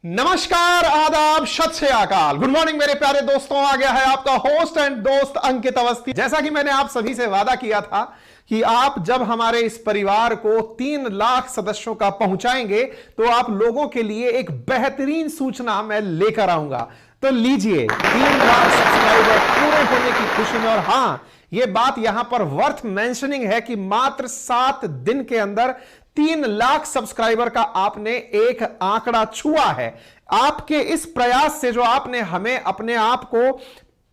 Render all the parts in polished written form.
नमस्कार, आदाब, सत श्री अकाल, गुड मॉर्निंग मेरे प्यारे दोस्तों। आ गया है आपका होस्ट एंड दोस्त अंकित अवस्थी। जैसा कि मैंने आप सभी से वादा किया था कि आप जब हमारे इस परिवार को 3 लाख सदस्यों का पहुंचाएंगे तो आप लोगों के लिए एक बेहतरीन सूचना मैं लेकर आऊंगा। तो लीजिए, 3 लाख सब्सक्राइबर पूरे होने की खुशी में। और हां, यह बात यहां पर वर्थ मेंशनिंग है कि मात्र 7 दिन के अंदर 3 लाख सब्सक्राइबर का आपने एक आंकड़ा छुआ है। आपके इस प्रयास से जो आपने हमें अपने आप को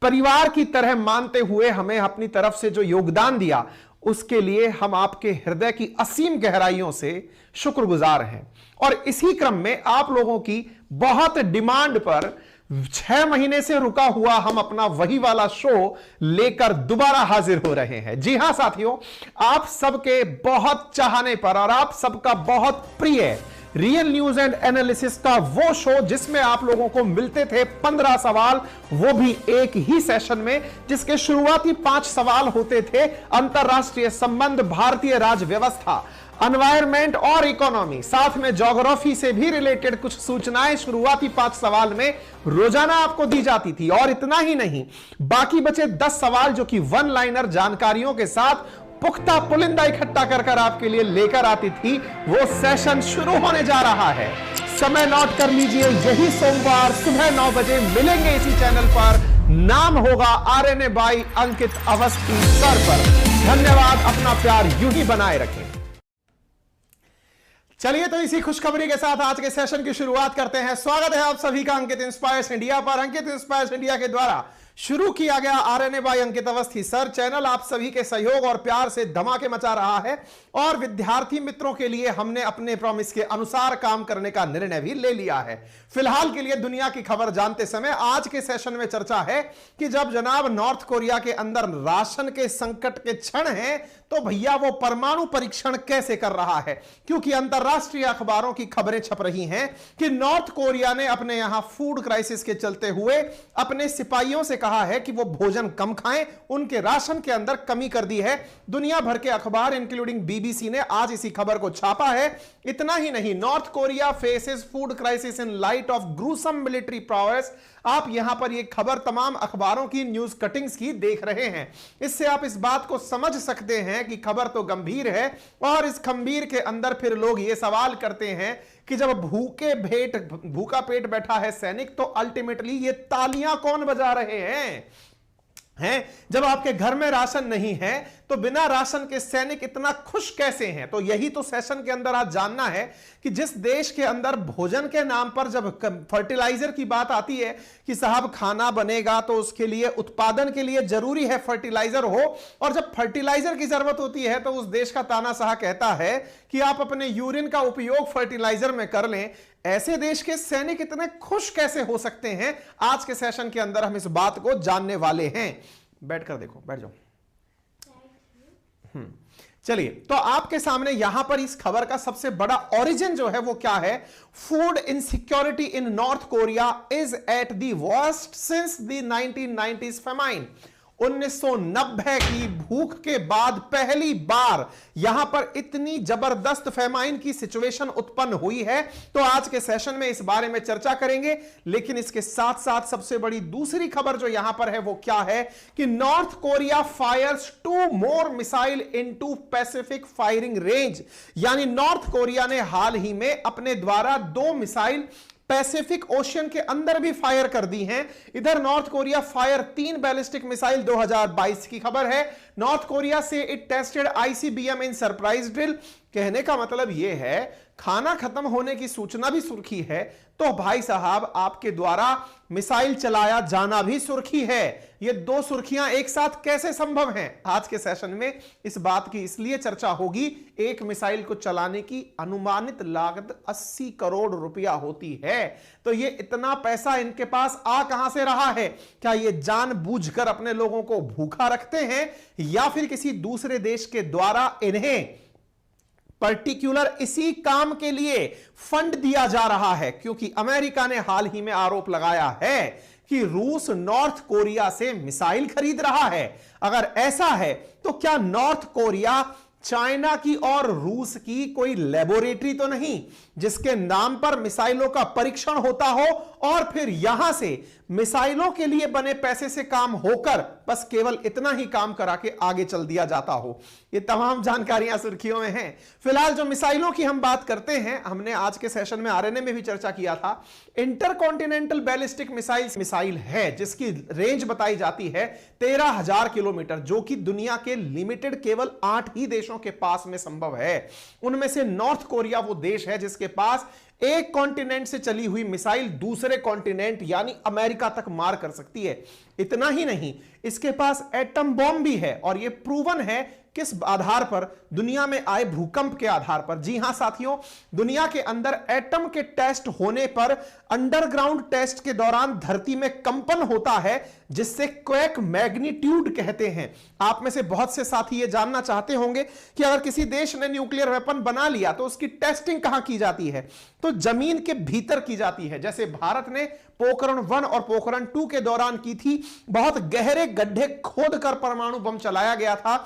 परिवार की तरह मानते हुए हमें अपनी तरफ से जो योगदान दिया, उसके लिए हम आपके हृदय की असीम गहराइयों से शुक्रगुजार हैं। और इसी क्रम में आप लोगों की बहुत डिमांड पर 6 महीने से रुका हुआ हम अपना वही वाला शो लेकर दोबारा हाजिर हो रहे हैं। जी हां साथियों, आप सबके बहुत चाहने पर और आप सबका बहुत प्रिय रियल न्यूज एंड एनालिसिस का वो शो जिसमें आप लोगों को मिलते थे 15 सवाल, वो भी एक ही सेशन में, जिसके शुरुआती 5 सवाल होते थे अंतरराष्ट्रीय संबंध, भारतीय राज्य व्यवस्था, एनवायरमेंट और इकोनॉमी, साथ में ज्योग्राफी से भी रिलेटेड कुछ सूचनाएं शुरुआती 5 सवाल में रोजाना आपको दी जाती थी। और इतना ही नहीं, बाकी बचे 10 सवाल जो कि वन लाइनर जानकारियों के साथ पुख्ता पुलिंदा इकट्ठा कर आपके लिए लेकर आती थी, वो सेशन शुरू होने जा रहा है। समय नोट कर लीजिए, यही सोमवार सुबह 9 बजे मिलेंगे इसी चैनल पर। नाम होगा RNA by Ankit Awasthi sir पर। धन्यवाद, अपना प्यार यूं ही बनाए रखें। चलिए तो इसी खुशखबरी के साथ आज के सेशन की शुरुआत करते हैं। स्वागत है आप सभी का अंकित इंस्पायर्स इंडिया पर। अंकित इंस्पायर्स इंडिया के द्वारा शुरू किया गया आरएनए बाय अंकित अवस्थी सर चैनल आप सभी के सहयोग और प्यार से धमाके मचा रहा है। और विद्यार्थी मित्रों के लिए हमने अपने प्रॉमिस के अनुसार काम करने का निर्णय भी ले लिया है। फिलहाल के लिए दुनिया की खबर जानते समय आज के सेशन में चर्चा है कि जब जनाब नॉर्थ कोरिया के अंदर राशन के संकट के क्षण हैं, तो भैया वो परमाणु परीक्षण कैसे कर रहा है। क्योंकि अंतरराष्ट्रीय अखबारों की खबरें छप रही हैं कि नॉर्थ कोरिया ने अपने यहां फूड क्राइसिस के चलते हुए अपने सिपाहियों से कहा है कि वो भोजन कम खाएं, उनके राशन के अंदर कमी कर दी है। दुनिया भर के अखबार इंक्लूडिंग बीबीसी ने आज इसी खबर को छापा है। इतना ही नहीं, north Korea faces food crisis in light of gruesome military prowess. आप यहां पर यह खबर तमाम अखबारों की न्यूज कटिंग्स की देख रहे हैं। इससे आप इस बात को समझ सकते हैं कि खबर तो गंभीर है। और इस गंभीर के अंदर फिर लोग यह सवाल करते हैं कि जब भूखा पेट बैठा है सैनिक, तो अल्टीमेटली ये तालियां कौन बजा रहे हैं? जब आपके घर में राशन नहीं है तो बिना राशन के सैनिक इतना खुश कैसे हैं? तो यही तो सेशन के अंदर आज जानना है कि जिस देश के अंदर भोजन के नाम पर जब फर्टिलाइजर की बात आती है कि साहब खाना बनेगा तो उसके लिए उत्पादन के लिए जरूरी है फर्टिलाइजर हो, और जब फर्टिलाइजर की जरूरत होती है तो उस देश का तानाशाह कहता है कि आप अपने यूरिन का उपयोग फर्टिलाइजर में कर लें। ऐसे देश के सैनिक इतने खुश कैसे हो सकते हैं? आज के सेशन के अंदर हम इस बात को जानने वाले हैं। बैठकर देखो, बैठ जाओ। चलिए, तो आपके सामने यहां पर इस खबर का सबसे बड़ा ओरिजिन जो है वो क्या है? Food insecurity in North Korea is at the worst since the 1990s famine. 1990 की भूख के बाद पहली बार यहां पर इतनी जबरदस्त फेमाइन की सिचुएशन उत्पन्न हुई है। तो आज के सेशन में इस बारे में चर्चा करेंगे। लेकिन इसके साथ साथ सबसे बड़ी दूसरी खबर जो यहां पर है वो क्या है कि North Korea fires 2 more missile into Pacific firing range. यानी नॉर्थ कोरिया ने हाल ही में अपने द्वारा 2 मिसाइल पैसिफिक ओशियन के अंदर भी फायर कर दी हैं। इधर north Korea fire 3 ballistic missile 2022 की खबर है। नॉर्थ कोरिया से it tested ICBM in surprise drill. कहने का मतलब यह है खाना खत्म होने की सूचना भी सुर्खी है, तो भाई साहब आपके द्वारा मिसाइल चलाया जाना भी सुर्खी है। ये 2 सुर्खियां एक साथ कैसे संभव हैं? आज के सेशन में इस बात की इसलिए चर्चा होगी। एक मिसाइल को चलाने की अनुमानित लागत 80 करोड़ रुपया होती है। तो ये इतना पैसा इनके पास आ कहां से रहा है? क्या ये जानबूझकर अपने लोगों को भूखा रखते हैं, या फिर किसी दूसरे देश के द्वारा इन्हें पर्टिकुलर इसी काम के लिए फंड दिया जा रहा है? क्योंकि अमेरिका ने हाल ही में आरोप लगाया है कि रूस नॉर्थ कोरिया से मिसाइल खरीद रहा है। अगर ऐसा है तो क्या नॉर्थ कोरिया चाइना की और रूस की कोई लेबोरेटरी तो नहीं? जिसके नाम पर मिसाइलों का परीक्षण होता हो और फिर यहां से मिसाइलों के लिए बने पैसे से काम होकर बस केवल इतना ही काम करा के आगे चल दिया जाता हो। ये तमाम जानकारियां सुर्खियों में हैं। फिलहाल जो मिसाइलों की हम बात करते हैं, हमने आज के सेशन में आरएनए में भी चर्चा किया था। इंटरकॉन्टिनेंटल बैलिस्टिक मिसाइल है जिसकी रेंज बताई जाती है 13,000 किलोमीटर, जो कि दुनिया के लिमिटेड केवल 8 ही देशों के पास में संभव है। उनमें से नॉर्थ कोरिया वो देश है जिसके पास एक कॉन्टिनेंट से चली हुई मिसाइल दूसरे कॉन्टिनेंट यानी अमेरिका तक मार कर सकती है। इतना ही नहीं, इसके पास एटम बॉम्ब भी है और यह प्रूवन है किस आधार पर? दुनिया में आए भूकंप के आधार पर। जी हां साथियों, दुनिया के अंदर एटम के टेस्ट होने पर अंडरग्राउंड टेस्ट के दौरान धरती में कंपन होता है जिससे क्वेक मैग्नीट्यूड कहते हैं। आप में से बहुत से साथी ये जानना चाहते होंगे कि अगर किसी देश ने न्यूक्लियर वेपन बना लिया तो उसकी टेस्टिंग कहां की जाती है? तो जमीन के भीतर की जाती है। जैसे भारत ने पोखरण 1 और पोखरण 2 के दौरान की थी, बहुत गहरे गड्ढे खोदकर परमाणु बम चलाया गया था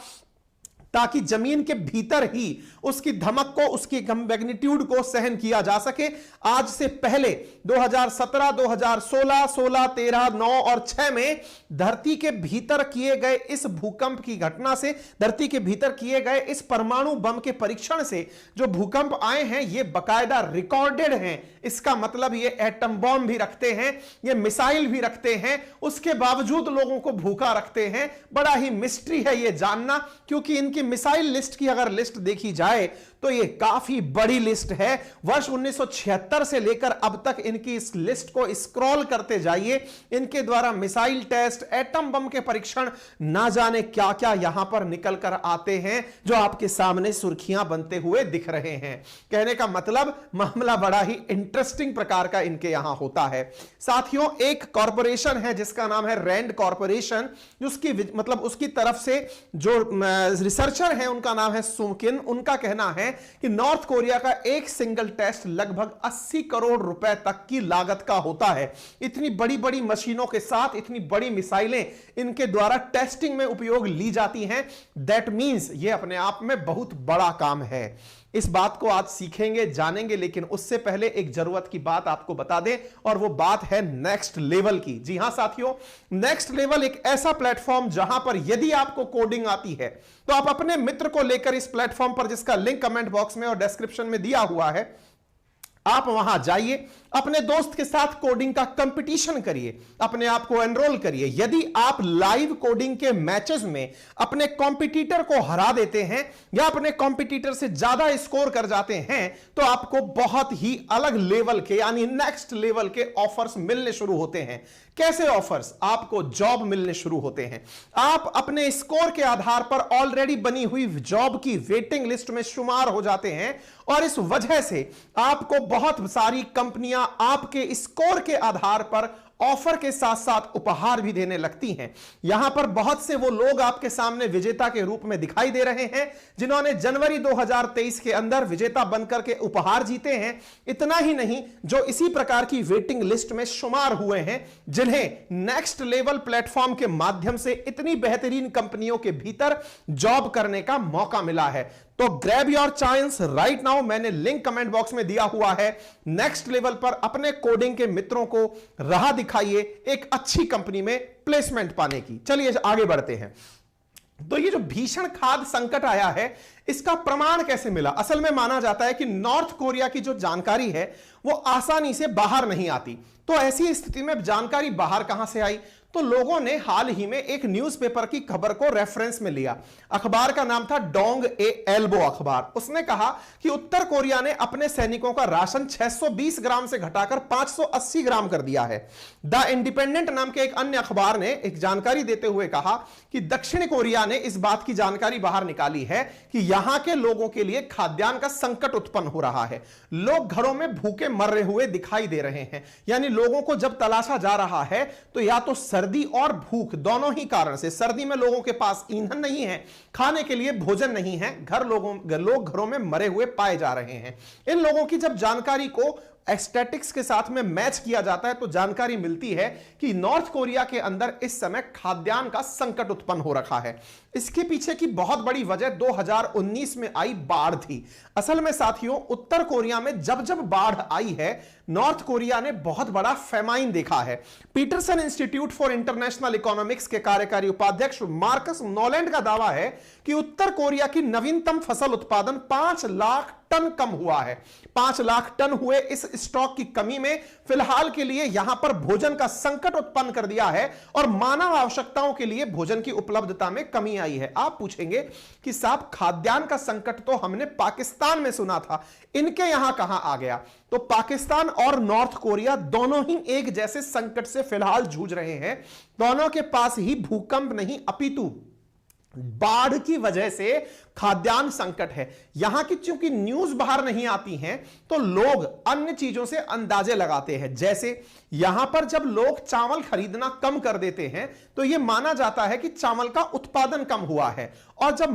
ताकि जमीन के भीतर ही उसकी धमक को, उसकी मैग्नीट्यूड को सहन किया जा सके। आज से पहले 2017, 2016, 16, 13, 9 और 6 में धरती के भीतर किए गए इस भूकंप की घटना से, धरती के भीतर किए गए इस परमाणु बम के परीक्षण से जो भूकंप आए हैं ये बकायदा रिकॉर्डेड हैं। इसका मतलब ये एटम बॉम्ब भी रखते हैं, ये मिसाइल भी रखते हैं, उसके बावजूद लोगों को भूखा रखते हैं। बड़ा ही मिस्ट्री है ये जानना, क्योंकि इनकी मिसाइल लिस्ट की अगर लिस्ट देखी जाए तो ये काफी बड़ी लिस्ट है। वर्ष 1976 से लेकर अब तक इनकी इस लिस्ट को स्क्रॉल करते जाइए। इनके द्वारा मिसाइल टेस्ट, एटम बम के परीक्षण, ना जाने क्या क्या यहां पर निकल कर आते हैं जो आपके सामने सुर्खियां बनते हुए दिख रहे हैं। कहने का मतलब मामला बड़ा ही इंटरेस्टिंग प्रकार का इनके यहां होता है। साथियों, एक कॉरपोरेशन है जिसका नाम है रैंड कॉरपोरेशन, उसकी मतलब उसकी तरफ से जो रिसर्चर है उनका नाम है सुमकिन। उनका कहना है कि नॉर्थ कोरिया का एक सिंगल टेस्ट लगभग 80 करोड़ रुपए तक की लागत का होता है। इतनी बड़ी बड़ी मशीनों के साथ इतनी बड़ी मिसाइलें इनके द्वारा टेस्टिंग में उपयोग ली जाती हैं। दैट मींस ये अपने आप में बहुत बड़ा काम है। इस बात को आज सीखेंगे, जानेंगे, लेकिन उससे पहले एक जरूरत की बात आपको बता दें और वो बात है नेक्स्ट लेवल की। जी हां साथियों, नेक्स्ट लेवल एक ऐसा प्लेटफॉर्म जहां पर यदि आपको कोडिंग आती है तो आप अपने मित्र को लेकर इस प्लेटफॉर्म पर, जिसका लिंक कमेंट बॉक्स में और डिस्क्रिप्शन में दिया हुआ है, आप वहां जाइए, अपने दोस्त के साथ कोडिंग का कंपटीशन करिए, अपने आप को एनरोल करिए। यदि आप लाइव कोडिंग के मैचेस में अपने कॉम्पिटिटर को हरा देते हैं या अपने कॉम्पिटिटर से ज्यादा स्कोर कर जाते हैं तो आपको बहुत ही अलग लेवल के यानी नेक्स्ट लेवल के ऑफर्स मिलने शुरू होते हैं। कैसे ऑफर्स? आपको जॉब मिलने शुरू होते हैं। आप अपने स्कोर के आधार पर ऑलरेडी बनी हुई जॉब की वेटिंग लिस्ट में शुमार हो जाते हैं और इस वजह से आपको बहुत सारी कंपनियां आपके स्कोर के आधार पर ऑफर के साथ साथ उपहार भी देने लगती हैं। यहां पर बहुत से वो लोग आपके सामने विजेता के रूप में दिखाई दे रहे हैं जिन्होंने जनवरी 2023 के अंदर विजेता बनकर के उपहार जीते हैं। इतना ही नहीं, जो इसी प्रकार की वेटिंग लिस्ट में शुमार हुए हैं, जिन्हें नेक्स्ट लेवल प्लेटफॉर्म के माध्यम से इतनी बेहतरीन कंपनियों के भीतर जॉब करने का मौका मिला है। तो grab your chance right now. मैंने लिंक कमेंट बॉक्स में दिया हुआ है। नेक्स्ट लेवल पर अपने कोडिंग के मित्रों को राह दिखाइए एक अच्छी कंपनी में प्लेसमेंट पाने की। चलिए आगे बढ़ते हैं। तो ये जो भीषण खाद्य संकट आया है, इसका प्रमाण कैसे मिला? असल में माना जाता है कि नॉर्थ कोरिया की जो जानकारी है वो आसानी से बाहर नहीं आती। तो ऐसी स्थिति में जानकारी बाहर कहां से आई? तो लोगों ने हाल ही में एक न्यूज़पेपर की खबर को रेफरेंस में लिया। अखबार का नाम था डोंग ए एल्बो अखबार। उसने कहा कि उत्तर कोरिया ने अपने सैनिकों का राशन 620 ग्राम से घटाकर 580 ग्राम कर दिया है। द इंडिपेंडेंट नाम के एक अन्य अखबार ने एक जानकारी देते हुए कहा कि दक्षिण कोरिया ने इस बात की जानकारी बाहर निकाली है कि यहां के लोगों के लिए खाद्यान्न का संकट उत्पन्न हो रहा है। लोग घरों में भूखे मर रहे हुए दिखाई दे रहे हैं। यानी लोगों को जब तलाशा जा रहा है तो या तो सर्दी और भूख दोनों ही कारण से, सर्दी में लोगों के पास ईंधन नहीं है, खाने के लिए भोजन नहीं है, लोग घरों में मरे हुए पाए जा रहे हैं। इन लोगों की जब जानकारी को स्टैटिक्स के साथ में मैच किया जाता है तो जानकारी मिलती है कि नॉर्थ कोरिया के अंदर इस समय खाद्यान्न का संकट उत्पन्न हो रखा है। इसके पीछे की बहुत बड़ी वजह 2019 में आई बाढ़ थी। असल में साथियों, उत्तर कोरिया में जब जब बाढ़ आई है, नॉर्थ कोरिया ने बहुत बड़ा फेमाइन देखा है। Peterson Institute for International Economics के कार्यकारी उपाध्यक्ष मार्कस नोलैंड का दावा है कि उत्तर कोरिया की नवीनतम फसल उत्पादन 5 लाख टन कम हुआ है। 5 लाख टन हुए इस स्टॉक की कमी में फिलहाल के लिए यहां पर भोजन का संकट उत्पन्न कर दिया है और मानव आवश्यकताओं के लिए भोजन की उपलब्धता में कमी आई है। आप पूछेंगे कि साहब, खाद्यान्न का संकट तो हमने पाकिस्तान में सुना था, इनके यहां कहां आ गया? तो पाकिस्तान और नॉर्थ कोरिया दोनों ही एक जैसे संकट से फिलहाल जूझ रहे हैं। दोनों के पास ही भूकंप नहीं अपितु बाढ़ की वजह से खाद्यान्न संकट है। यहां की चूंकि न्यूज बाहर नहीं आती हैं तो लोग अन्य चीजों से अंदाजे लगाते हैं। जैसे यहां पर जब लोग चावल खरीदना कम कर देते हैं तो यह माना जाता है कि चावल का उत्पादन कम हुआ है, और जब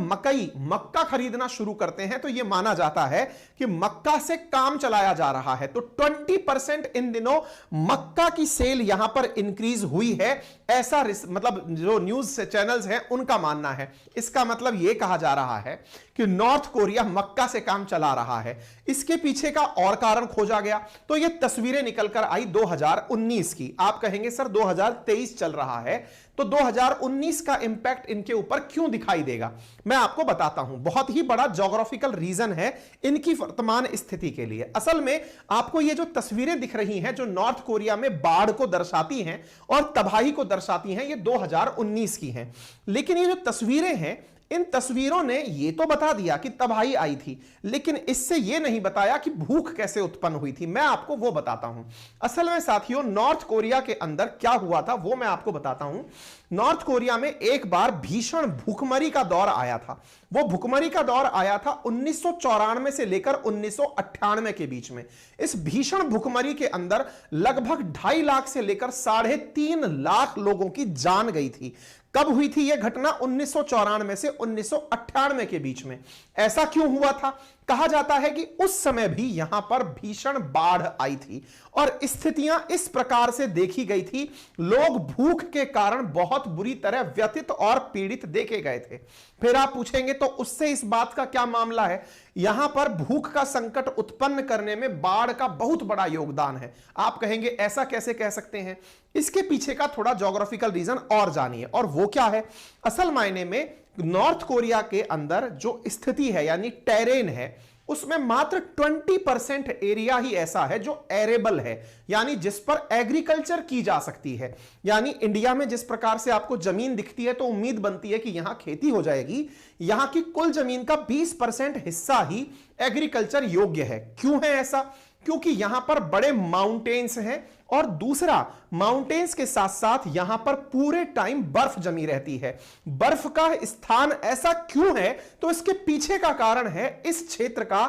मक्का खरीदना शुरू करते हैं तो यह माना जाता है कि मक्का से काम चलाया जा रहा है। तो 20% इन दिनों मक्का की सेल यहां पर इंक्रीज हुई है, ऐसा मतलब जो न्यूज चैनल्स हैं उनका मानना है। इसका मतलब यह कहा जा रहा है कि नॉर्थ कोरिया मक्का से काम चला रहा है। इसके पीछे का और कारण खोजा गया तो ये तस्वीरें निकलकर आई 2019 की। आप कहेंगे सर 2023 चल रहा है तो 2019 का इंपैक्ट इनके ऊपर क्यों दिखाई देगा? मैं आपको बताता हूं। बहुत ही बड़ा ज्योग्राफिकल रीजन है इनकी वर्तमान स्थिति के लिए। असल में आपको ये जो तस्वीरें दिख रही हैं जो नॉर्थ कोरिया में बाढ़ को दर्शाती हैं और तबाही को दर्शाती हैं, ये 2019 की हैं। लेकिन ये जो तस्वीरें हैं, इन तस्वीरों ने यह तो बता दिया कि तबाही आई थी, लेकिन इससे यह नहीं बताया कि भूख कैसे उत्पन्न हुई थी। मैं आपको वो बताता हूं। असल में साथियों, नॉर्थ कोरिया के अंदर क्या हुआ था वो मैं आपको बताता हूं। नॉर्थ कोरिया में एक बार भीषण भूखमरी का दौर आया था। वो भूखमरी का दौर आया था 1994 से लेकर 1998 के बीच में। इस भीषण भूखमरी के अंदर लगभग 2.5 लाख से लेकर 3.5 लाख लोगों की जान गई थी। कब हुई थी यह घटना? 1994 से 1998 के बीच में। ऐसा क्यों हुआ था? कहा जाता है कि उस समय भी यहां पर भीषण बाढ़ आई थी और स्थितियां इस प्रकार से देखी गई थी। लोग भूख के कारण बहुत बुरी तरह व्यथित और पीड़ित देखे गए थे। फिर आप पूछेंगे तो उससे इस बात का क्या मामला है? यहां पर भूख का संकट उत्पन्न करने में बाढ़ का बहुत बड़ा योगदान है। आप कहेंगे ऐसा कैसे कह सकते हैं? इसके पीछे का थोड़ा ज्योग्राफिकल रीजन और जानिए, और वो क्या है? असल मायने में नॉर्थ कोरिया के अंदर जो स्थिति है यानी टेरेन है, उसमें मात्र 20% एरिया ही ऐसा है जो एरेबल है, यानी जिस पर एग्रीकल्चर की जा सकती है। यानी इंडिया में जिस प्रकार से आपको जमीन दिखती है तो उम्मीद बनती है कि यहां खेती हो जाएगी, यहां की कुल जमीन का 20% हिस्सा ही एग्रीकल्चर योग्य है। क्यों है ऐसा? क्योंकि यहां पर बड़े माउंटेन्स हैं, और दूसरा माउंटेन्स के साथ साथ यहां पर पूरे टाइम बर्फ जमी रहती है। बर्फ का स्थान ऐसा क्यों है? तो इसके पीछे का कारण है इस क्षेत्र का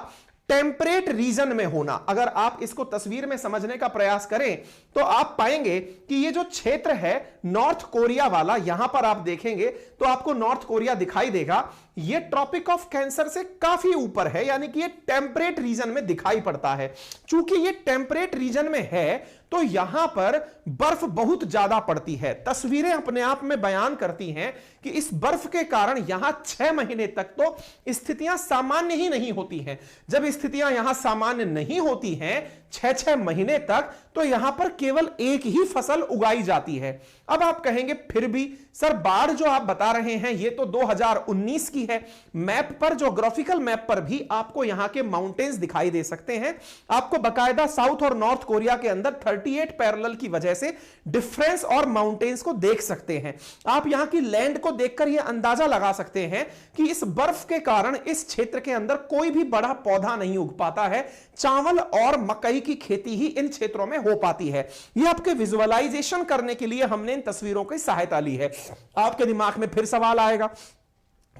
टेम्परेट रीजन में होना। अगर आप इसको तस्वीर में समझने का प्रयास करें तो आप पाएंगे कि ये जो क्षेत्र है नॉर्थ कोरिया वाला, यहां पर आप देखेंगे तो आपको नॉर्थ कोरिया दिखाई देगा। ये ट्रॉपिक ऑफ कैंसर से काफी ऊपर है, यानी कि ये टेम्परेट रीजन में दिखाई पड़ता है। चूंकि ये टेम्परेट रीजन में है तो यहां पर बर्फ बहुत ज्यादा पड़ती है। तस्वीरें अपने आप में बयान करती हैं कि इस बर्फ के कारण यहां 6 महीने तक तो स्थितियां सामान्य ही नहीं होती हैं। जब स्थितियां यहां सामान्य नहीं होती हैं 6 महीने तक, तो यहां पर केवल एक ही फसल उगाई जाती है। अब आप कहेंगे फिर भी सर बाढ़ जो आप बता रहे हैं ये तो 2019 की है। मैप पर, ज्योग्राफिकल मैप पर भी आपको यहां के माउंटेन्स दिखाई दे सकते हैं। आपको बकायदा साउथ और नॉर्थ कोरिया के अंदर 38 पैरेलल की वजह से डिफरेंस और माउंटेन्स को देख सकते हैं। आप यहां की लैंड को देखकर यह अंदाजा लगा सकते हैं कि इस बर्फ के कारण इस क्षेत्र के अंदर कोई भी बड़ा पौधा नहीं उग पाता है। चावल और मकई की खेती ही इन क्षेत्रों में हो पाती है। यह आपके विजुअलाइजेशन करने के लिए हमने इन तस्वीरों की सहायता ली है। आपके दिमाग में फिर सवाल आएगा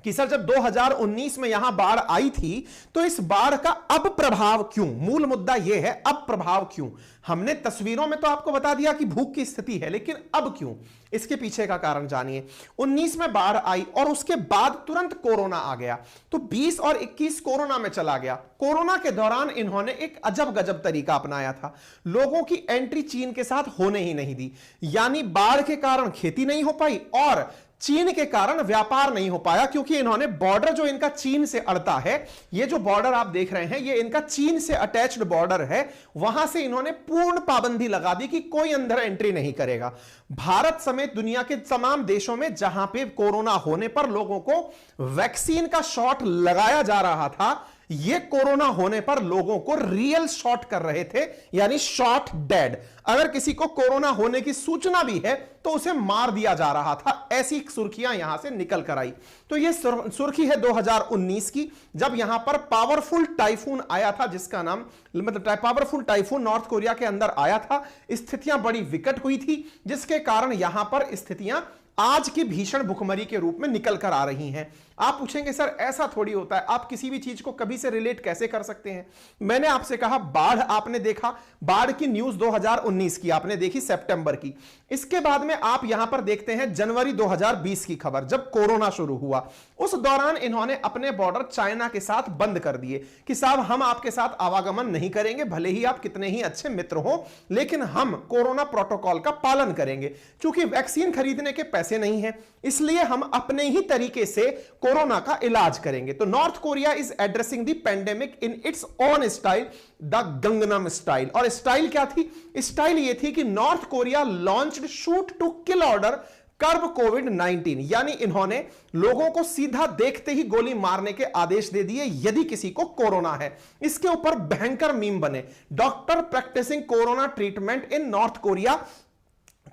कि सर जब 2019 में यहां बाढ़ आई थी तो इस बाढ़ का अब प्रभाव क्यों, मूल मुद्दा यह है अब प्रभाव क्यों। हमने तस्वीरों में तो आपको बता दिया कि भूख की स्थिति है, लेकिन अब क्यों, इसके पीछे का कारण जानिए। 19 में बाढ़ आई और उसके बाद तुरंत कोरोना आ गया, तो 20 और 21 कोरोना में चला गया। कोरोना के दौरान इन्होंने एक अजब गजब तरीका अपनाया था, लोगों की एंट्री चीन के साथ होने ही नहीं दी, यानी बाढ़ के कारण खेती नहीं हो पाई और चीन के कारण व्यापार नहीं हो पाया, क्योंकि इन्होंने बॉर्डर जो इनका चीन से अड़ता है, ये जो बॉर्डर आप देख रहे हैं ये इनका चीन से अटैच्ड बॉर्डर है, वहां से इन्होंने पूर्ण पाबंदी लगा दी कि कोई अंदर एंट्री नहीं करेगा। भारत समेत दुनिया के तमाम देशों में जहां पे कोरोना होने पर लोगों को वैक्सीन का शॉट लगाया जा रहा था, ये कोरोना होने पर लोगों को रियल शॉट कर रहे थे, यानी शॉट डेड। अगर किसी को कोरोना होने की सूचना भी है तो उसे मार दिया जा रहा था, ऐसी सुर्खियां यहां से निकल कर आई। तो ये सुर्खी है 2019 की, जब यहां पर पावरफुल टाइफून आया था, जिसका नाम मतलब पावरफुल टाइफून नॉर्थ कोरिया के अंदर आया था। स्थितियां बड़ी विकट हुई थी, जिसके कारण यहां पर स्थितियां आज की भीषण भुखमरी के रूप में निकल कर आ रही हैं। आप पूछेंगे सर ऐसा थोड़ी होता है, आप किसी भी चीज को कभी से रिलेट कैसे कर सकते हैं। मैंने आपसे कहा बाढ़ आपने देखा, बाढ़ की न्यूज 2019 की आपने देखी, सितंबर की। इसके बाद में आप यहां पर देखते हैं जनवरी 2020 की खबर, जब कोरोना शुरू हुआ। उस दौरान इन्होंने अपने बॉर्डर चाइना के साथ बंद कर दिए कि साहब हम आपके साथ आवागमन नहीं करेंगे, भले ही आप कितने ही अच्छे मित्र हो, लेकिन हम कोरोना प्रोटोकॉल का पालन करेंगे। क्योंकि वैक्सीन खरीदने के पैसे नहीं है, इसलिए हम अपने ही तरीके से कोरोना का इलाज करेंगे। तो North Korea is addressing the pandemic in its own style, the Gangnam style. और स्टाइल क्या थी? स्टाइल ये थी कि North Korea launched shoot to kill order curb कोविड-19, यानी इन्होंने लोगों को सीधा देखते ही गोली मारने के आदेश दे दिए यदि किसी को कोरोना है। इसके ऊपर भयंकर मीम बने, doctor practising corona treatment in North Korea.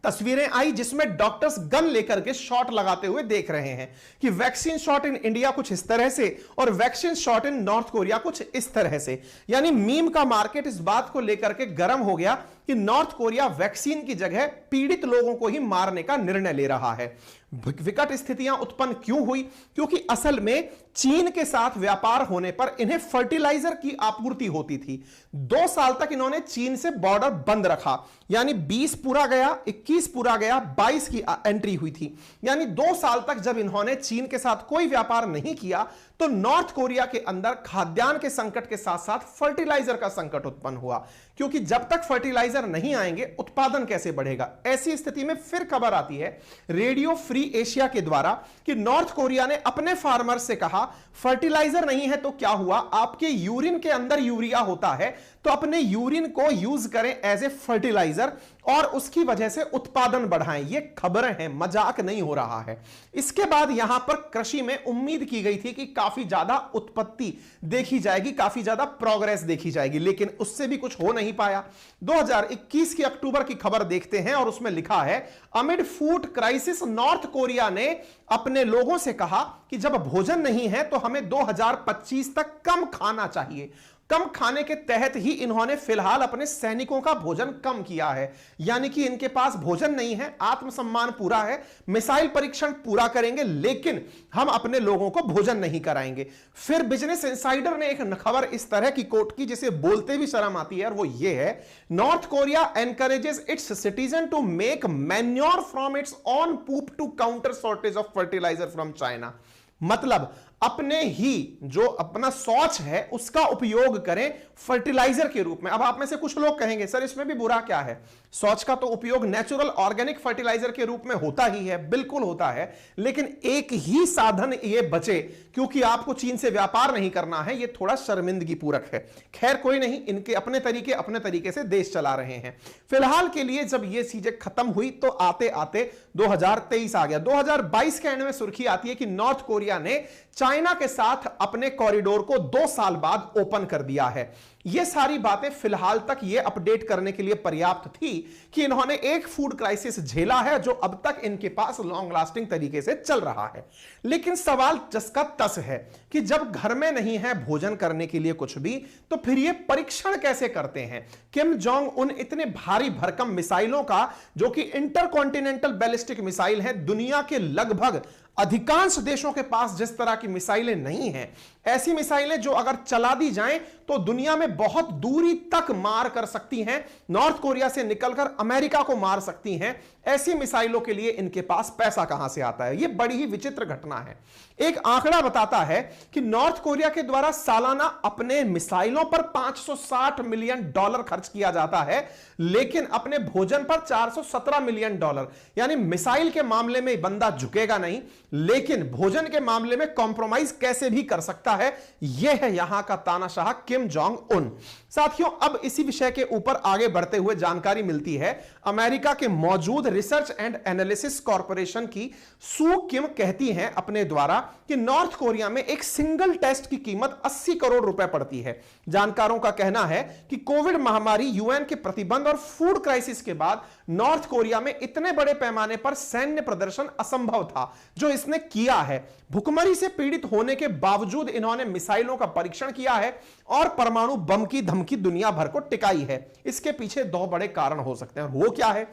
तस्वीरें आई जिसमें डॉक्टर्स गन लेकर के शॉट लगाते हुए देख रहे हैं कि वैक्सीन शॉट इन इंडिया कुछ इस तरह से और vaccine shot in North Korea कुछ इस तरह से। यानी मीम का मार्केट इस बात को लेकर के गर्म हो गया कि नॉर्थ कोरिया वैक्सीन की जगह पीड़ित लोगों को ही मारने का निर्णय ले रहा है। विकट स्थितियां उत्पन्न क्यों हुई? क्योंकि असल में चीन के साथ व्यापार होने पर इन्हें फर्टिलाइजर की आपूर्ति होती थी। 2 साल तक इन्होंने चीन से बॉर्डर बंद रखा, यानी 20 पूरा गया, 21 पूरा गया, 22 की एंट्री हुई थी। यानी 2 साल तक जब इन्होंने चीन के साथ कोई व्यापार नहीं किया तो नॉर्थ कोरिया के अंदर खाद्यान्न के संकट के साथ साथ फर्टिलाइजर का संकट उत्पन्न हुआ, क्योंकि जब तक फर्टिलाइजर नहीं आएंगे उत्पादन कैसे बढ़ेगा। ऐसी स्थिति में फिर खबर आती है रेडियो फ्री एशिया के द्वारा कि नॉर्थ कोरिया ने अपने फार्मर से कहा फर्टिलाइजर नहीं है तो क्या हुआ, आपके यूरिन के अंदर यूरिया होता है तो अपने यूरिन को यूज करें एज ए फर्टिलाइजर और उसकी वजह से उत्पादन बढ़ाएं। ये खबरें हैं, मजाक नहीं हो रहा है। इसके बाद यहां पर कृषि में उम्मीद की गई थी कि काफी ज्यादा उत्पत्ति देखी जाएगी, काफी ज्यादा प्रोग्रेस देखी जाएगी, लेकिन उससे भी कुछ हो नहीं पाया। 2021 की अक्टूबर की खबर देखते हैं और उसमें लिखा है amid food crisis north Korea ने अपने लोगों से कहा कि जब भोजन नहीं है तो हमें 2025 तक कम खाना चाहिए। कम खाने के तहत ही इन्होंने फिलहाल अपने सैनिकों का भोजन कम किया है, यानी कि इनके पास भोजन नहीं है, आत्मसम्मान पूरा है, मिसाइल परीक्षण पूरा करेंगे, लेकिन हम अपने लोगों को भोजन नहीं कराएंगे। फिर बिजनेस इनसाइडर ने एक खबर इस तरह की कोट की जिसे बोलते भी शर्म आती है, और वो ये है North Korea encourages its citizen to make manure from its own poop to counter shortage of fertiliser from China. मतलब अपने ही जो अपना शौच है उसका उपयोग करें फर्टिलाइजर के रूप में। अब आप में से कुछ लोग कहेंगे सर इसमें भी बुरा क्या है, शौच का तो उपयोग नेचुरल ऑर्गेनिक फर्टिलाइजर के रूप में होता ही है, बिल्कुल होता है, लेकिन एक ही साधन ये बचे क्योंकि आपको चीन से व्यापार नहीं करना है, ये थोड़ा शर्मिंदगी पूरक है। खैर कोई नहीं, इनके अपने तरीके से देश चला रहे हैं। फिलहाल के लिए जब ये चीजें खत्म हुई तो आते आते 2023 आ गया। 2022 के एंड में सुर्खी आती है कि नॉर्थ कोरिया ने चाइना के साथ अपने कॉरिडोर को 2 साल बाद ओपन कर दिया है। ये सारी बातें फिलहाल तक ये अपडेट करने के लिए पर्याप्त थी कि इन्होंने एक फूड क्राइसिस झेला है जो अब तक इनके पास लॉन्ग लास्टिंग तरीके से चल रहा है। लेकिन सवाल जस का तस है कि जब घर में नहीं है भोजन करने के लिए कुछ भी, तो फिर ये परीक्षण कैसे करते हैं? किम जोंग उन इतने भारी भरकम मिसाइलों का, जो कि इंटरकॉन्टिनेंटल बैलिस्टिक मिसाइल है, दुनिया के लगभग अधिकांश देशों के पास जिस तरह की मिसाइलें नहीं हैं, ऐसी मिसाइलें जो अगर चला दी जाएं तो दुनिया में बहुत दूरी तक मार कर सकती हैं, नॉर्थ कोरिया से निकलकर अमेरिका को मार सकती हैं, ऐसी मिसाइलों के लिए इनके पास पैसा कहां से आता है? यह बड़ी ही विचित्र घटना है। एक आंकड़ा बताता है कि नॉर्थ कोरिया के द्वारा सालाना अपने मिसाइलों पर $560 मिलियन खर्च किया जाता है, लेकिन अपने भोजन पर $417 मिलियन। यानी मिसाइल के मामले में बंदा झुकेगा नहीं, लेकिन भोजन के मामले में कॉम्प्रोमाइज कैसे भी कर सकता है। यह है यहां का तानाशाह किम जोंग उन। साथियों, अब इसी विषय के ऊपर आगे बढ़ते हुए जानकारी मिलती है अमेरिका के मौजूद रिसर्च एंड एनालिसिस कॉर्पोरेशन की सू किम कहती हैं अपने द्वारा कि नॉर्थ कोरिया में एक सिंगल टेस्ट की कीमत 80 करोड़ रुपए पड़ती है। जानकारों का कहना है कि कोविड महामारी, यूएन के प्रतिबंध और फूड क्राइसिस के बाद नॉर्थ कोरिया में इतने बड़े पैमाने पर सैन्य प्रदर्शन असंभव था जो इसने किया है। भुखमरी से पीड़ित होने के बावजूद इन्होंने मिसाइलों का परीक्षण किया है और परमाणु बम की धमकी दुनिया भर को टिकाई है। इसके पीछे दो बड़े कारण हो सकते हैं। वो क्या है?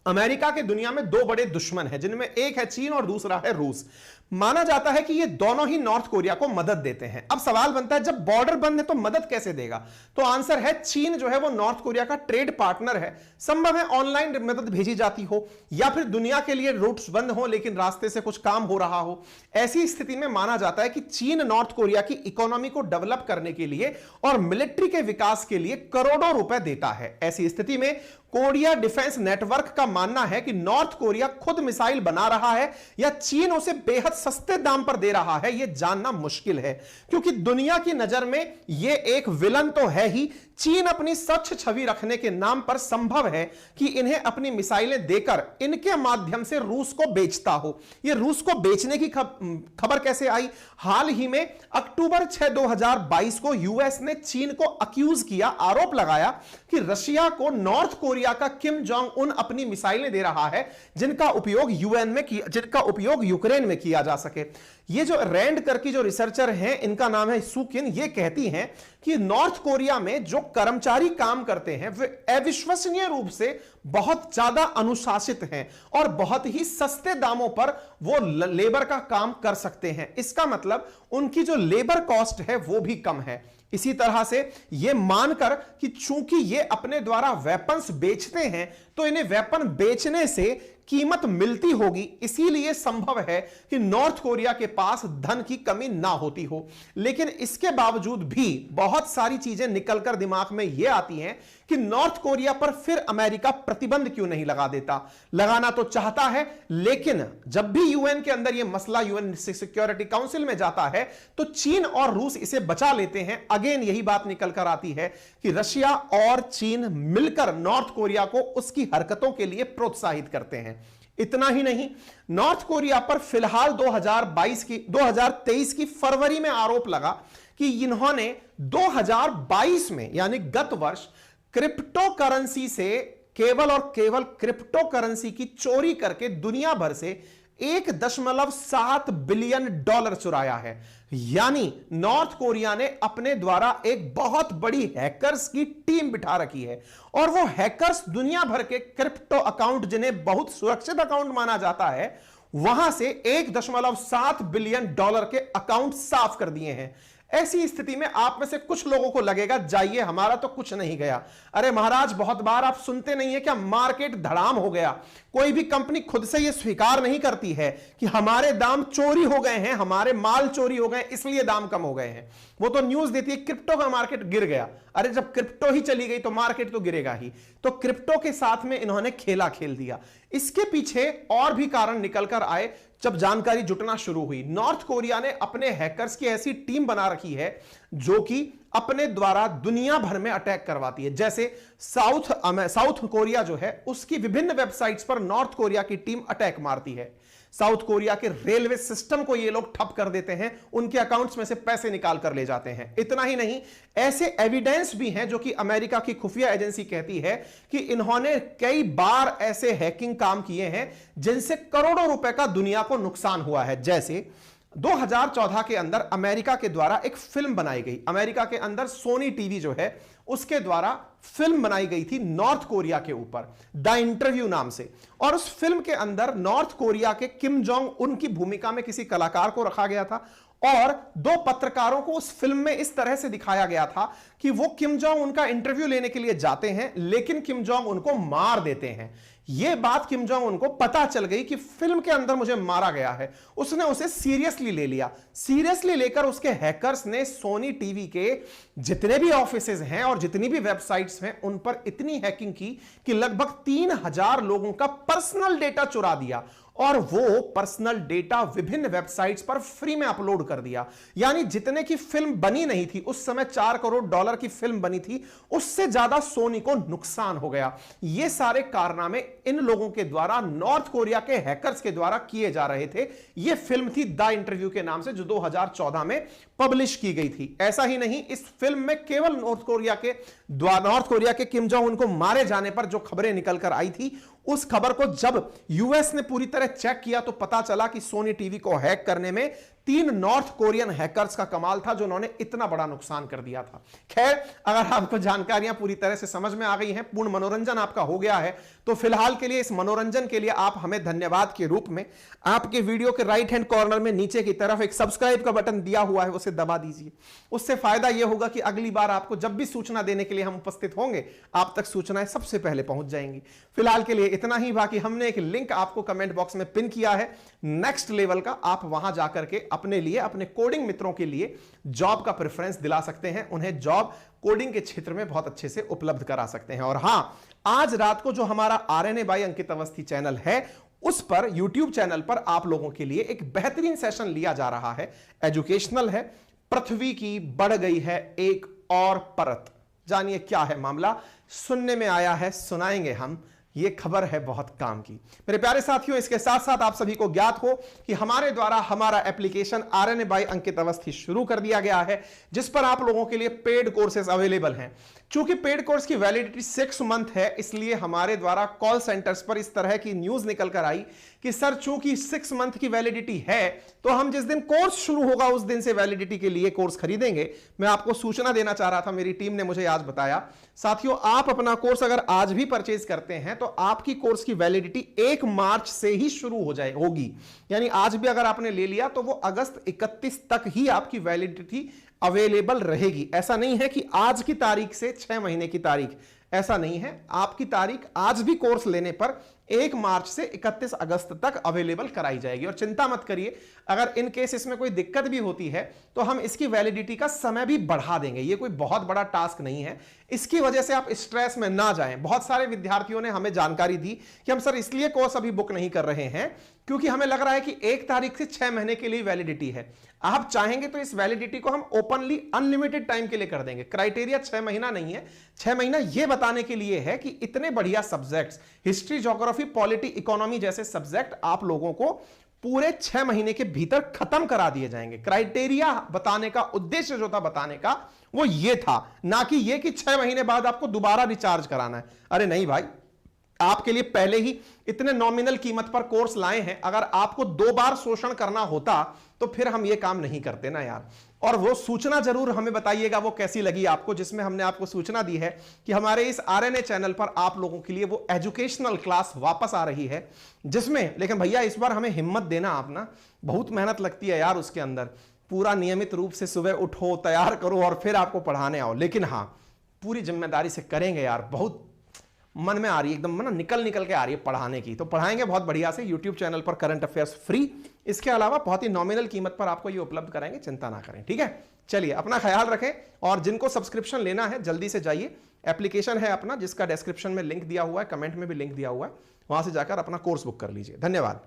अमेरिका के दुनिया में दो बड़े दुश्मन हैं, जिनमें एक है चीन और दूसरा है रूस। माना जाता है कि ये दोनों ही नॉर्थ कोरिया को मदद देते हैं। अब सवाल बनता है, जब बॉर्डर बंद है तो मदद कैसे देगा? तो आंसर है, चीन जो है वो नॉर्थ कोरिया का ट्रेड पार्टनर है। संभव है ऑनलाइन मदद भेजी जाती हो, या फिर दुनिया के लिए रूट्स बंद हो लेकिन रास्ते से कुछ काम हो रहा हो। ऐसी स्थिति में माना जाता है कि चीन नॉर्थ कोरिया की इकोनॉमी को डेवलप करने के लिए और मिलिट्री के विकास के लिए करोड़ों रुपए देता है। ऐसी स्थिति में कोरिया डिफेंस नेटवर्क का मानना है कि नॉर्थ कोरिया खुद मिसाइल बना रहा है या चीन उसे बेहद सस्ते दाम पर दे रहा है, यह जानना मुश्किल है, क्योंकि दुनिया की नजर में यह एक विलन तो है ही। चीन अपनी स्वच्छ छवि रखने के नाम पर संभव है कि इन्हें अपनी मिसाइलें देकर इनके माध्यम से रूस को बेचता हो। यह रूस को बेचने की खबर कैसे आई? हाल ही में अक्टूबर 6, 2022 को यूएस ने चीन को अक्यूज किया, आरोप लगाया कि रशिया को नॉर्थ कोरिया का किम जोंग उन अपनी मिसाइलें दे रहा है, जिनका उपयोग यूक्रेन में किया जा सके। ये जो रैंड करके जो रिसर्चर हैं, इनका नाम है सुकिन, ये कहती हैं कि नॉर्थ कोरिया में जो कर्मचारी काम करते हैं वे अविश्वसनीय रूप से बहुत ज्यादा अनुशासित हैं और बहुत ही सस्ते दामों पर वो लेबर का काम कर सकते हैं। इसका मतलब उनकी जो लेबर कॉस्ट है वो भी कम है। इसी तरह से यह मानकर कि चूंकि ये अपने द्वारा वेपन्स बेचते हैं तो इन्हें वेपन बेचने से कीमत मिलती होगी, इसीलिए संभव है कि नॉर्थ कोरिया के पास धन की कमी ना होती हो। लेकिन इसके बावजूद भी बहुत सारी चीजें निकलकर दिमाग में यह आती हैं कि नॉर्थ कोरिया पर फिर अमेरिका प्रतिबंध क्यों नहीं लगा देता? लगाना तो चाहता है, लेकिन जब भी यूएन के अंदर यह मसला यूएन सिक्योरिटी काउंसिल में जाता है तो चीन और रूस इसे बचा लेते हैं। अगेन यही बात निकलकर आती है कि रशिया और चीन मिलकर नॉर्थ कोरिया को उसकी हरकतों के लिए प्रोत्साहित करते हैं। इतना ही नहीं, नॉर्थ कोरिया पर फिलहाल 2023 की फरवरी में आरोप लगा कि इन्होंने 2022 में यानी गत वर्ष क्रिप्टो करेंसी से केवल और केवल क्रिप्टो करेंसी की चोरी करके दुनिया भर से $1.7 बिलियन चुराया है। यानी नॉर्थ कोरिया ने अपने द्वारा एक बहुत बड़ी हैकर्स की टीम बिठा रखी है और वो हैकर्स दुनिया भर के क्रिप्टो अकाउंट, जिन्हें बहुत सुरक्षित अकाउंट माना जाता है, वहां से $1.7 बिलियन के अकाउंट साफ कर दिए हैं। ऐसी स्थिति में आप में से कुछ लोगों को लगेगा, जाइए हमारा तो कुछ नहीं गया। अरे महाराज, बहुत बार आप सुनते नहीं है क्या, मार्केट धड़ाम हो गया। कोई भी कंपनी खुद से यह स्वीकार नहीं करती है कि हमारे दाम चोरी हो गए हैं, हमारे माल चोरी हो गए इसलिए दाम कम हो गए हैं। वो तो न्यूज देती है क्रिप्टो का मार्केट गिर गया। अरे जब क्रिप्टो ही चली गई तो मार्केट तो गिरेगा ही। तो क्रिप्टो के साथ में इन्होंने खेला खेल दिया। इसके पीछे और भी कारण निकलकर आए जब जानकारी जुटना शुरू हुई। नॉर्थ कोरिया ने अपने हैकर्स की ऐसी टीम बना रखी है जो कि अपने द्वारा दुनिया भर में अटैक करवाती है। जैसे साउथ कोरिया जो है उसकी विभिन्न वेबसाइट्स पर नॉर्थ कोरिया की टीम अटैक मारती है। साउथ कोरिया के रेलवे सिस्टम को ये लोग ठप कर देते हैं, उनके अकाउंट्स में से पैसे निकाल कर ले जाते हैं। इतना ही नहीं, ऐसे एविडेंस भी हैं जो कि अमेरिका की खुफिया एजेंसी कहती है कि इन्होंने कई बार ऐसे हैकिंग काम किए हैं जिनसे करोड़ों रुपए का दुनिया को नुकसान हुआ है। जैसे 2014 के अंदर अमेरिका के द्वारा एक फिल्म बनाई गई, अमेरिका के अंदर सोनी टीवी जो है उसके द्वारा फिल्म बनाई गई थी नॉर्थ कोरिया के ऊपर, द इंटरव्यू नाम से। और उस फिल्म के अंदर नॉर्थ कोरिया के किम जोंग उन की भूमिका में किसी कलाकार को रखा गया था और 2 पत्रकारों को उस फिल्म में इस तरह से दिखाया गया था कि वो किम जोंग उनका इंटरव्यू लेने के लिए जाते हैं, लेकिन किम जोंग उनको मार देते हैं। यह बात किम जोंग उनको पता चल गई कि फिल्म के अंदर मुझे मारा गया है। उसने उसे सीरियसली ले लिया। सीरियसली लेकर उसके हैकर्स ने सोनी टीवी के जितने भी ऑफिसेज हैं और जितनी भी वेबसाइट्स हैं उन पर इतनी हैकिंग की कि लगभग 3000 लोगों का पर्सनल डेटा चुरा दिया और वो पर्सनल डेटा विभिन्न वेबसाइट्स पर फ्री में अपलोड कर दिया। यानी जितने की फिल्म बनी नहीं थी, उस समय $4 करोड़ की फिल्म बनी थी, उससे ज्यादा सोनी को नुकसान हो गया। ये सारे कारनामे इन लोगों के द्वारा, नॉर्थ कोरिया के हैकर्स के द्वारा किए जा रहे थे। यह फिल्म थी द इंटरव्यू के नाम से, जो 2014 में पब्लिश की गई थी। ऐसा ही नहीं, इस फिल्म में केवल नॉर्थ कोरिया के किम जोंग उन को मारे जाने पर जो खबरें निकलकर आई थी, उस खबर को जब यूएस ने पूरी तरह चेक किया तो पता चला कि सोनी टीवी को हैक करने में 3 नॉर्थ कोरियन हैकर्स का कमाल था, जो उन्होंने इतना बड़ा नुकसान कर दिया था। खैर, अगर आपको जानकारियां पूरी तरह से समझ में आ गई हैं, पूर्ण मनोरंजन आपका हो गया है, तो फिलहाल के लिए इस मनोरंजन के लिए आप हमें धन्यवाद के रूप में आपके वीडियो के राइट हैंड कॉर्नर में नीचे की तरफ एक सब्सक्राइब का बटन दिया हुआ है, उसे दबा दीजिए। उससे फायदा यह होगा कि अगली बार आपको जब भी सूचना देने के लिए हम उपस्थित होंगे, आप तक सूचनाएं सबसे पहले पहुंच जाएंगी। फिलहाल के लिए इतना ही। बाकी हमने एक लिंक आपको कमेंट बॉक्स में पिन किया है नेक्स्ट लेवल का, आप वहां जाकर के अपने लिए, अपने कोडिंग मित्रों के लिए जॉब का प्रेफरेंस दिला सकते हैं, उन्हें जॉब कोडिंग के क्षेत्र में बहुत अच्छे से उपलब्ध करा सकते हैं। और हां, आज रात को जो हमारा आरएनए बाय अंकित अवस्थी चैनल है, उस पर YouTube चैनल पर आप लोगों के लिए एक बेहतरीन सेशन लिया जा रहा है, एजुकेशनल है। पृथ्वी की बढ़ गई है एक और परत। जानिए क्या है मामला, सुनने में आया है, सुनाएंगे हम। ये खबर है बहुत काम की। मेरे प्यारे साथियों, इसके साथ साथ आप सभी को ज्ञात हो कि हमारे द्वारा हमारा एप्लीकेशन आरएनए बाय अंकित अवस्थी शुरू कर दिया गया है, जिस पर आप लोगों के लिए पेड कोर्सेज अवेलेबल हैं। चूंकि पेड कोर्स की वैलिडिटी 6 मंथ है, इसलिए हमारे द्वारा कॉल सेंटर्स पर इस तरह की न्यूज निकल कर आई कि सर, चूंकि 6 मंथ की वैलिडिटी है, तो हम जिस दिन कोर्स शुरू होगा उस दिन से वैलिडिटी के लिए कोर्स खरीदेंगे। मैं आपको सूचना देना चाह रहा था, मेरी टीम ने मुझे आज बताया। साथियों, आप अपना कोर्स अगर आज भी परचेज करते हैं तो आपकी कोर्स की वैलिडिटी 1 मार्च से ही शुरू होगी। यानी आज भी अगर आपने ले लिया तो वो अगस्त 31 तक ही आपकी वैलिडिटी अवेलेबल रहेगी। ऐसा नहीं है कि आज की तारीख से 6 महीने की तारीख, ऐसा नहीं है। आपकी तारीख आज भी कोर्स लेने पर 1 मार्च से 31 अगस्त तक अवेलेबल कराई जाएगी। और चिंता मत करिए, अगर इन केस इसमें कोई दिक्कत भी होती है तो हम इसकी वैलिडिटी का समय भी बढ़ा देंगे। ये कोई बहुत बड़ा टास्क नहीं है, इसकी वजह से आप स्ट्रेस में ना जाएं। बहुत सारे विद्यार्थियों ने हमें जानकारी दी कि हम सर इसलिए कोर्स अभी बुक नहीं कर रहे हैं क्योंकि हमें लग रहा है कि 1 तारीख से 6 महीने के लिए वैलिडिटी है। आप चाहेंगे तो इस वैलिडिटी को हम ओपनली अनलिमिटेड टाइम के लिए कर देंगे। क्राइटेरिया 6 महीना नहीं है। 6 महीना यह बताने के लिए है कि इतने बढ़िया subjects, history, geography, polity, economy जैसे सब्जेक्ट आप लोगों को पूरे 6 महीने के भीतर खत्म करा दिए जाएंगे। क्राइटेरिया बताने का उद्देश्य जो था बताने का, वो ये था, ना कि ये कि 6 महीने बाद आपको दोबारा रिचार्ज कराना है। अरे नहीं भाई, आपके लिए पहले ही इतने नॉमिनल कीमत पर कोर्स लाए हैं। अगर आपको 2 बार शोषण करना होता तो फिर हम ये काम नहीं करते ना यार। और वो सूचना जरूर हमें बताइएगा वो कैसी लगी आपको, जिसमें हमने आपको सूचना दी है कि हमारे इस आरएनए चैनल पर आप लोगों के लिए वो एजुकेशनल क्लास वापस आ रही है, जिसमें, लेकिन भैया इस बार हमें हिम्मत देना आप ना, बहुत मेहनत लगती है यार उसके अंदर। पूरा नियमित रूप से सुबह उठो, तैयार करो और फिर आपको पढ़ाने आओ। लेकिन हाँ, पूरी जिम्मेदारी से करेंगे यार। बहुत मन में आ रही है, एकदम ना निकल के आ रही है पढ़ाने की। तो पढ़ाएंगे बहुत बढ़िया से YouTube चैनल पर, करंट अफेयर्स फ्री। इसके अलावा बहुत ही नॉमिनल कीमत पर आपको ये उपलब्ध कराएंगे, चिंता ना करें। ठीक है, चलिए अपना ख्याल रखें। और जिनको सब्सक्रिप्शन लेना है जल्दी से जाइए, एप्लीकेशन है अपना जिसका डिस्क्रिप्शन में लिंक दिया हुआ है, कमेंट में भी लिंक दिया हुआ है, वहां से जाकर अपना कोर्स बुक कर लीजिए। धन्यवाद।